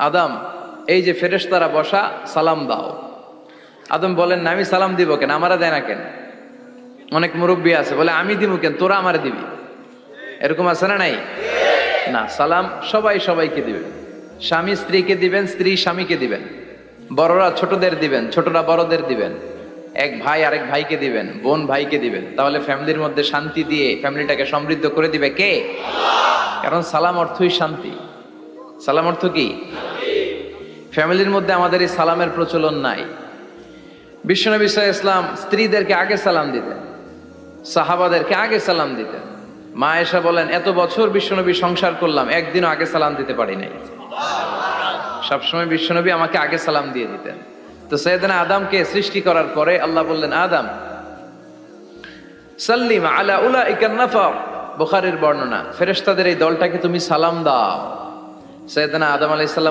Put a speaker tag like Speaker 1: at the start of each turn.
Speaker 1: আদম, এই যে ফেরেশতারা বসা, সালাম দাও। আদম বলেন না, আমি সালাম দিব কেন, আমারা দেয় না কেন? অনেক মুরব্বী আছে বলে আমি দিব কেন, তোরা আমারে দিবি। এরকম আছে না নাই? না, সালাম সবাই সবাইকে দিবেন। স্বামী স্ত্রীকে দিবেন, স্ত্রী স্বামীকে দিবেন, বড়রা ছোটদের দিবেন, ছোটরা বড়দের দিবেন, এক ভাই আরেক ভাইকে দিবেন, বোন ভাইকে দিবেন। তাহলে ফ্যামিলির মধ্যে শান্তি দিয়ে ফ্যামিলিটাকে সমৃদ্ধ করে দিবে কে? কারণ সালাম অর্থই শান্তি। সালাম অর্থ কি? ফ্যামিলির মধ্যে আমাদের এই সালামের প্রচলন নাই। বিশ্বনবী সাল্লাল্লাহু আলাইহি ওয়াসাল্লাম স্ত্রীদেরকে আগে সালাম দিতেন, সাহাবাদেরকে আগে সালাম দিতেন। মা আয়েশা বলেন, এত বছর বিশ্বনবী সংসার করলাম, একদিনও আগে সালাম দিতে পারি নাই। সবসময় বিশ্বনবী আমাকে আগে সালাম দিয়ে দিতেন। তো সাইয়েদনা আদমকে সৃষ্টি করার পরে আল্লাহ বললেন, আদম সাল্লিম আলা উলাইকান নাফার, বুখারীর বর্ণনা, ফেরেশতাদের এই দলটাকে তুমি সালাম দাও। সাইয়েদনা আদম আলাইহিস সালাম